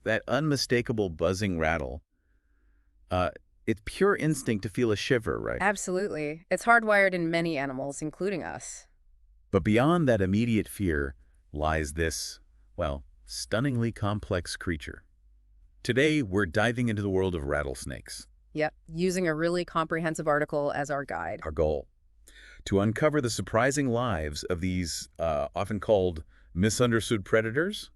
That unmistakable buzzing rattle, uh, it's pure instinct to feel a shiver, right? Absolutely. It's hardwired in many animals, including us. But beyond that immediate fear lies this, well, stunningly complex creature. Today, we're diving into the world of rattlesnakes. Yep, using a really comprehensive article as our guide. Our goal, to uncover the surprising lives of these often called misunderstood predators.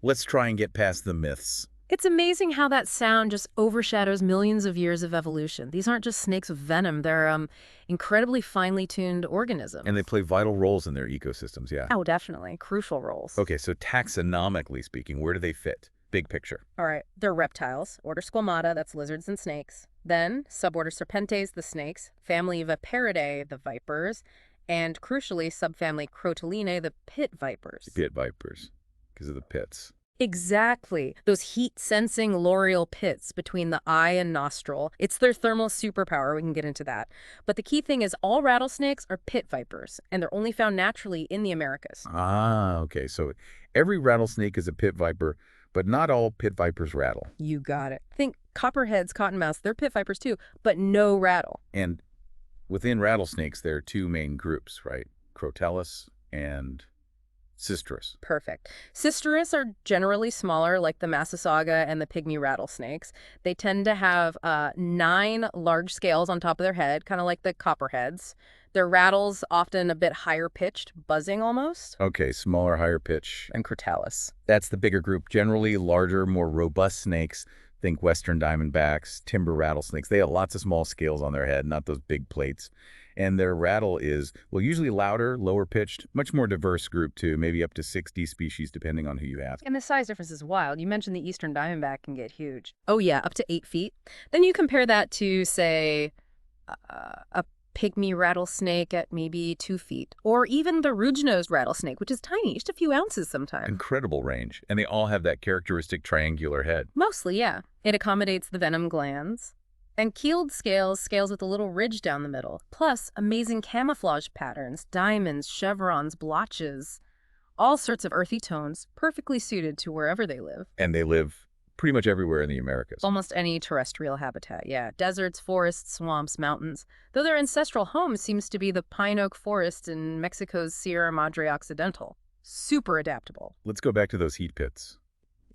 Let's try and get past the myths. It's amazing how that sound just overshadows millions of years of evolution. These aren't just snakes with venom. They're incredibly finely tuned And they organisms. play vital roles in their ecosystems, yeah. Oh, definitely. Crucial roles. Okay, so taxonomically speaking, where do they fit? Big picture. All right, they're reptiles. Order Squamata, that's lizards and snakes. Then, suborder Serpentes, the snakes. Family Viperidae, the vipers. And crucially, subfamily Crotalinae, the pit vipers. Pit vipers, because of the pits. Exactly. Those heat-sensing loreal pits between the eye and nostril. It's their thermal superpower. We can get into that. But the key thing is all rattlesnakes are pit vipers, and they're only found naturally in the Americas. Ah, okay, so every rattlesnake is a pit viper, but not all pit vipers rattle. You got it. Think copperheads, cottonmouths, they're pit vipers too, but no rattle. And within rattlesnakes, there are two main groups, right? Crotellus and Cistrus. Perfect. Cistrus are generally smaller, like the Massasauga and the pygmy rattlesnakes. They tend to have 9 large scales on top of their head, kind of like the copperheads. Their rattles often a bit higher pitched, buzzing almost. Okay, smaller, higher pitch. And Crotalus. That's the bigger group. Generally larger, more robust snakes. Think western diamondbacks, timber rattlesnakes. They have lots of small scales on their head, not those big plates. And their rattle is, well, usually louder, lower pitched, much more diverse group too, maybe up to 60 species depending on who you ask. And the size difference is wild. You mentioned the eastern diamondback can get huge. Oh yeah, up to 8 feet. Then you compare that to, say, a pygmy rattlesnake at maybe 2 feet. Or even the rouge-nosed rattlesnake, which is tiny, just a few ounces sometimes. Incredible range. And they all have that characteristic triangular head. Mostly, yeah. It accommodates the venom glands. And keeled scales, scales with a little ridge down the middle. Plus, amazing camouflage patterns, diamonds, chevrons, blotches. All sorts of earthy tones, perfectly suited to wherever they live. And they live pretty much everywhere in the Americas. Almost any terrestrial habitat, yeah. Deserts, forests, swamps, mountains. Though their ancestral home seems to be the pine oak forest in Mexico's Sierra Madre Occidental. Super adaptable. Let's go back to those heat pits.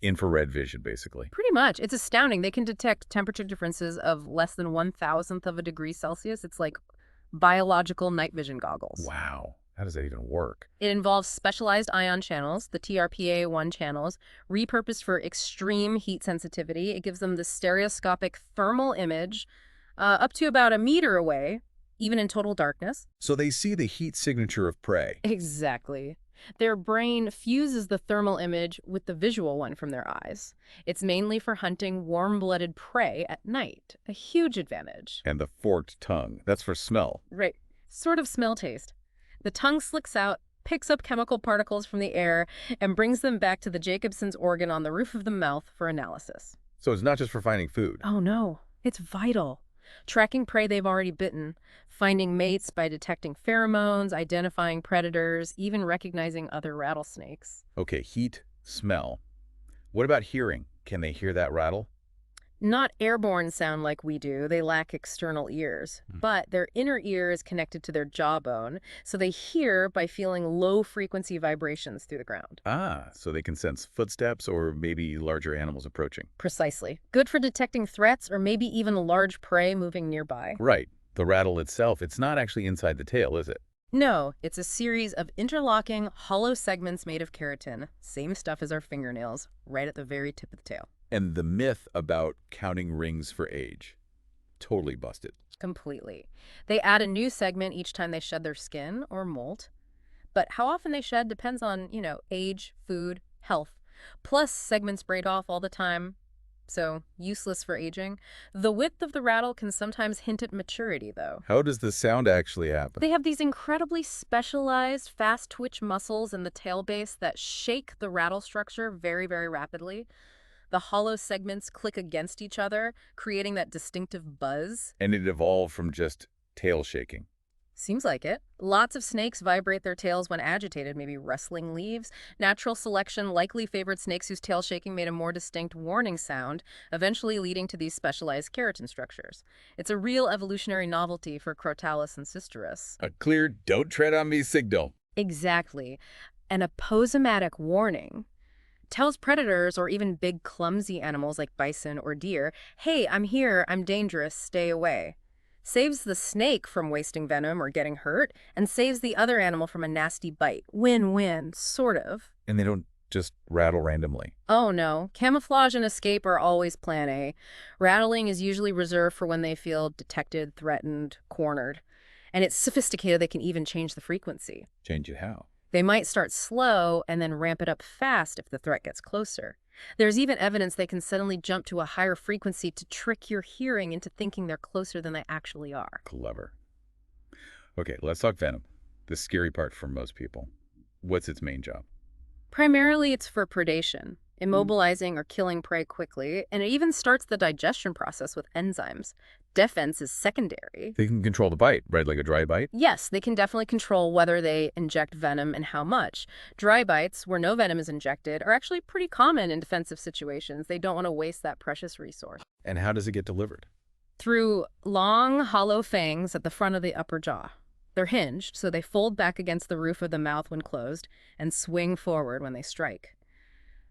Infrared vision, basically. Pretty much. It's astounding. They can detect temperature differences of less than 1,000th of a degree Celsius. It's like biological night vision goggles. Wow. How does that even work? It involves specialized ion channels, the TRPA1 channels, repurposed for extreme heat sensitivity. It gives them the stereoscopic thermal image up to about a meter away, even in total darkness. So they see the heat signature of prey. Exactly. Their brain fuses the thermal image with the visual one from their eyes. It's mainly for hunting warm-blooded prey at night, a huge advantage. And the forked tongue, that's for smell. Right. Sort of smell taste. The tongue slicks out, picks up chemical particles from the air, and brings them back to the Jacobson's organ on the roof of the mouth for analysis. So it's not just for finding food. Oh no, it's vital. Tracking prey they've already bitten, finding mates by detecting pheromones, identifying predators, even recognizing other rattlesnakes. Okay, heat, smell. What about hearing? Can they hear that rattle? Not airborne sound like we do, they lack external ears, but their inner ear is connected to their jawbone, so they hear by feeling low-frequency vibrations through the ground. Ah, so they can sense footsteps or maybe larger animals approaching. Precisely. Good for detecting threats or maybe even large prey moving nearby. Right. The rattle itself, it's not actually inside the tail, is it? No, it's a series of interlocking, hollow segments made of keratin, same stuff as our fingernails, right at the very tip of the tail. And the myth about counting rings for age. Totally busted. Completely. They add a new segment each time they shed their skin or molt. But how often they shed depends on, age, food, health. Plus, segments braid off all the time, so useless for aging. The width of the rattle can sometimes hint at maturity, though. How does the sound actually happen? They have these incredibly specialized fast twitch muscles in the tail base that shake the rattle structure very, very rapidly. The hollow segments click against each other, creating that distinctive buzz. And it evolved from just tail shaking. Seems like it. Lots of snakes vibrate their tails when agitated, maybe rustling leaves. Natural selection likely favored snakes whose tail shaking made a more distinct warning sound, eventually leading to these specialized keratin structures. It's a real evolutionary novelty for Crotalus and Cisterus. A clear "don't tread on me" signal. Exactly. An aposematic warning tells predators or even big clumsy animals like bison or deer, hey, I'm here, I'm dangerous, stay away. Saves the snake from wasting venom or getting hurt, and saves the other animal from a nasty bite. Win-win, sort of. And they don't just rattle randomly. Oh no, camouflage and escape are always plan A. Rattling is usually reserved for when they feel detected, threatened, cornered. And it's sophisticated, they can even change the frequency. Change it how? They might start slow and then ramp it up fast if the threat gets closer. There's even evidence they can suddenly jump to a higher frequency to trick your hearing into thinking they're closer than they actually are. Clever. Okay, let's talk venom. The scary part for most people. What's its main job? Primarily, it's for predation, immobilizing or killing prey quickly, and it even starts the digestion process with enzymes. Defense is secondary. They can control the bite, right? Like a dry bite? Yes, they can definitely control whether they inject venom and how much. Dry bites, where no venom is injected, are actually pretty common in defensive situations. They don't want to waste that precious resource. And how does it get delivered? Through long, hollow fangs at the front of the upper jaw. They're hinged, so they fold back against the roof of the mouth when closed and swing forward when they strike.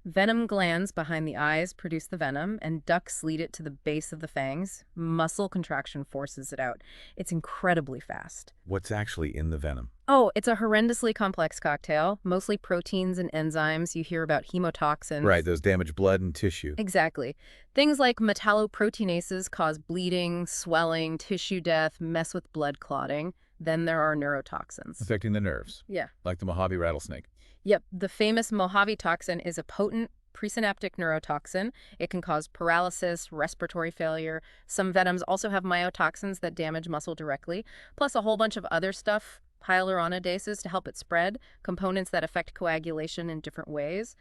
Venom glands behind the eyes produce the venom, and ducts lead it to the base of the fangs. Muscle contraction forces it out. It's incredibly fast. What's actually in the venom? Oh, it's a horrendously complex cocktail, mostly proteins and enzymes. You hear about hemotoxins. Right, those damage blood and tissue. Exactly. Things like metalloproteinases cause bleeding, swelling, tissue death, mess with blood clotting. Then there are neurotoxins. Affecting the nerves. Yeah. Like the Mojave rattlesnake. Yep, the famous Mojave toxin is a potent presynaptic neurotoxin. It can cause paralysis, respiratory failure. Some venoms also have myotoxins that damage muscle directly, plus a whole bunch of other stuff, hyaluronidases to help it spread, components that affect coagulation in different ways.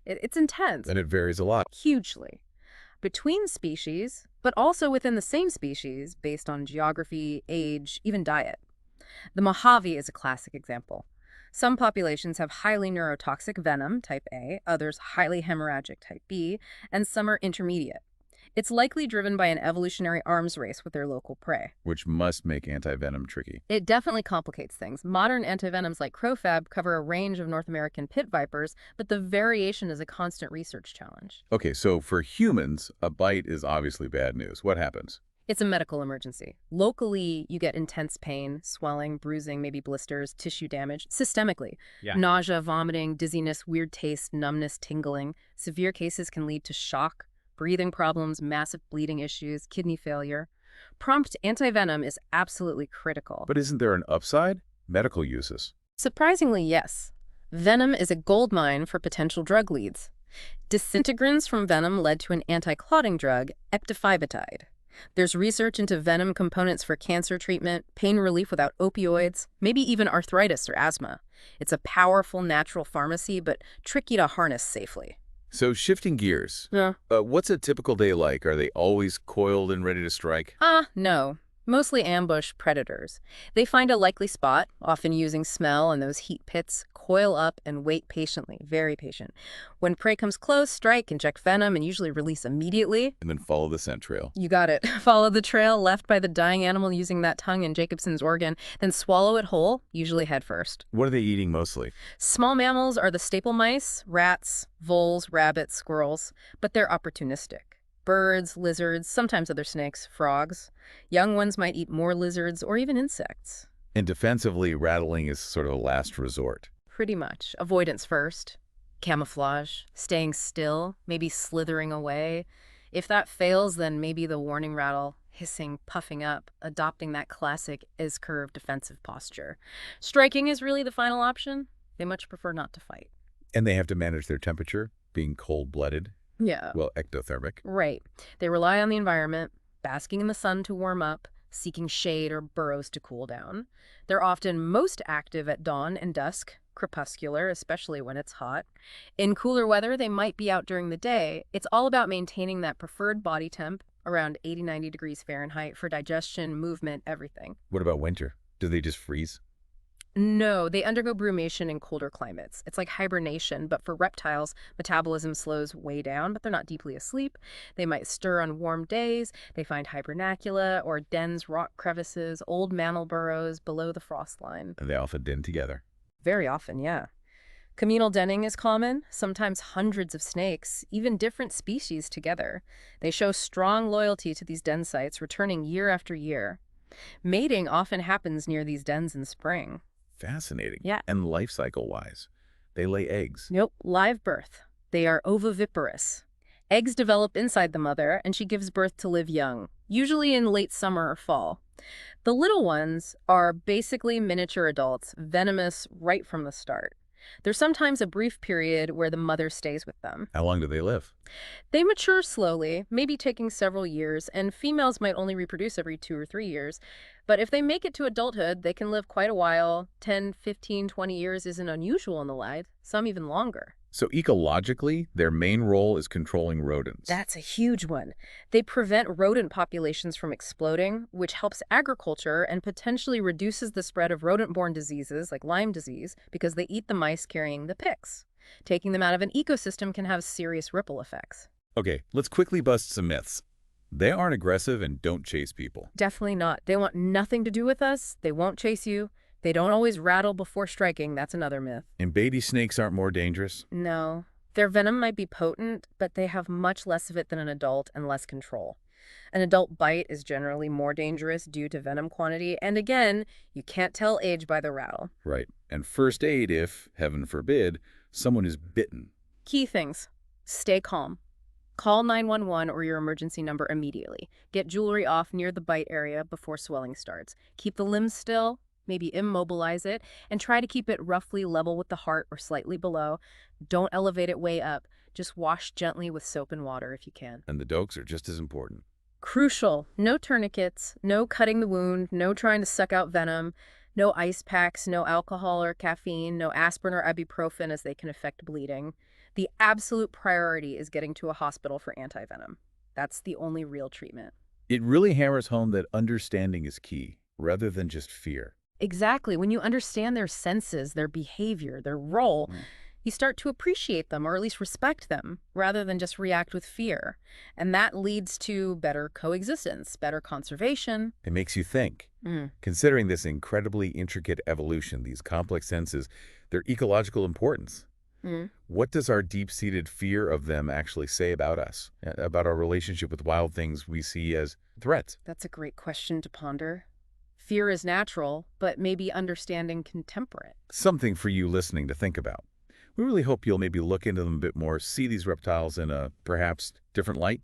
It's intense. And it varies a lot. Hugely. Between species, but also within the same species based on geography, age, even diet. The Mojave is a classic example. Some populations have highly neurotoxic venom, type A, others highly hemorrhagic, type B, and some are intermediate. It's likely driven by an evolutionary arms race with their local prey. Which must make antivenom tricky. It definitely complicates things. Modern antivenoms like crofab cover a range of North American pit vipers, but the variation is a constant research challenge. Okay, so for humans, a bite is obviously bad news. What happens? It's a medical emergency. Locally, you get intense pain, swelling, bruising, maybe blisters, tissue damage. Systemically, nausea, vomiting, dizziness, weird taste, numbness, tingling. Severe cases can lead to shock, breathing problems, massive bleeding issues, kidney failure. Prompt antivenom is absolutely critical. But isn't there an upside? Medical uses. Surprisingly, yes. Venom is a goldmine for potential drug leads. Disintegrants from venom led to an anti-clotting drug, eptifibatide. There's research into venom components for cancer treatment, pain relief without opioids, maybe even arthritis or asthma. It's a powerful natural pharmacy, but tricky to harness safely. So shifting gears. Yeah. What's a typical day like? Are they always coiled and ready to strike? No. Mostly ambush predators. They find a likely spot, often using smell and those heat pits, coil up and wait patiently, very patient. When prey comes close, strike, inject venom, and usually release immediately. And then follow the scent trail. You got it. Follow the trail left by the dying animal using that tongue in Jacobson's organ, then swallow it whole, usually head first. What are they eating mostly? Small mammals are the staple mice, rats, voles, rabbits, squirrels, but they're opportunistic. Birds, lizards, sometimes other snakes, frogs. Young ones might eat more lizards or even insects. And defensively, rattling is sort of a last resort. Pretty much. Avoidance first. Camouflage. Staying still. Maybe slithering away. If that fails, then maybe the warning rattle. Hissing, puffing up, adopting that classic S-curve defensive posture. Striking is really the final option. They much prefer not to fight. And they have to manage their temperature, being cold-blooded. Yeah. Well, ectothermic. Right. They rely on the environment, basking in the sun to warm up, seeking shade or burrows to cool down. They're often most active at dawn and dusk, crepuscular, especially when it's hot. In cooler weather, they might be out during the day. It's all about maintaining that preferred body temp, around 80-90 degrees Fahrenheit, for digestion, movement, everything. What about winter? Do they just freeze? No, they undergo brumation in colder climates. It's like hibernation, but for reptiles, metabolism slows way down, but they're not deeply asleep. They might stir on warm days. They find hibernacula or dens, rock crevices, old mantle burrows below the frost line. And they often den together. Very often, yeah. Communal denning is common, sometimes hundreds of snakes, even different species together. They show strong loyalty to these den sites, returning year after year. Mating often happens near these dens in spring. Fascinating. Yeah. And life cycle-wise, they lay eggs. Nope, live birth. They are oviviparous. Eggs develop inside the mother, and she gives birth to live young, usually in late summer or fall. The little ones are basically miniature adults, venomous right from the start. There's sometimes a brief period where the mother stays with them. How long do they live? They mature slowly, maybe taking several years, and females might only reproduce every 2 or 3 years. But if they make it to adulthood, they can live quite a while. 10, 15, 20 years isn't unusual in the live, some even longer. So ecologically, their main role is controlling rodents. That's a huge one. They prevent rodent populations from exploding, which helps agriculture and potentially reduces the spread of rodent-borne diseases like Lyme disease because they eat the mice carrying the ticks. Taking them out of an ecosystem can have serious ripple effects. Okay, let's quickly bust some myths. They aren't aggressive and don't chase people. Definitely not. They want nothing to do with us. They won't chase you. They don't always rattle before striking. That's another myth. And baby snakes aren't more dangerous? No. Their venom might be potent, but they have much less of it than an adult and less control. An adult bite is generally more dangerous due to venom quantity, and again, you can't tell age by the rattle. Right. And first aid if, heaven forbid, someone is bitten. Key things. Stay calm. Call 911 or your emergency number immediately. Get jewelry off near the bite area before swelling starts. Keep the limbs still, maybe immobilize it, and try to keep it roughly level with the heart or slightly below. Don't elevate it way up. Just wash gently with soap and water if you can. And the dokes are just as important. Crucial. No tourniquets, no cutting the wound, no trying to suck out venom, no ice packs, no alcohol or caffeine, no aspirin or ibuprofen as they can affect bleeding. The absolute priority is getting to a hospital for antivenom. That's the only real treatment. It really hammers home that understanding is key, rather than just fear. Exactly. When you understand their senses, their behavior, their role, you start to appreciate them or at least respect them rather than just react with fear. And that leads to better coexistence, better conservation. It makes you think. Considering this incredibly intricate evolution, these complex senses, their ecological importance. What does our deep-seated fear of them actually say about us, about our relationship with wild things we see as threats? That's a great question to ponder. Fear is natural, but maybe understanding contemporary. Something for you listening to think about. We really hope you'll maybe look into them a bit more, see these reptiles in a perhaps different light.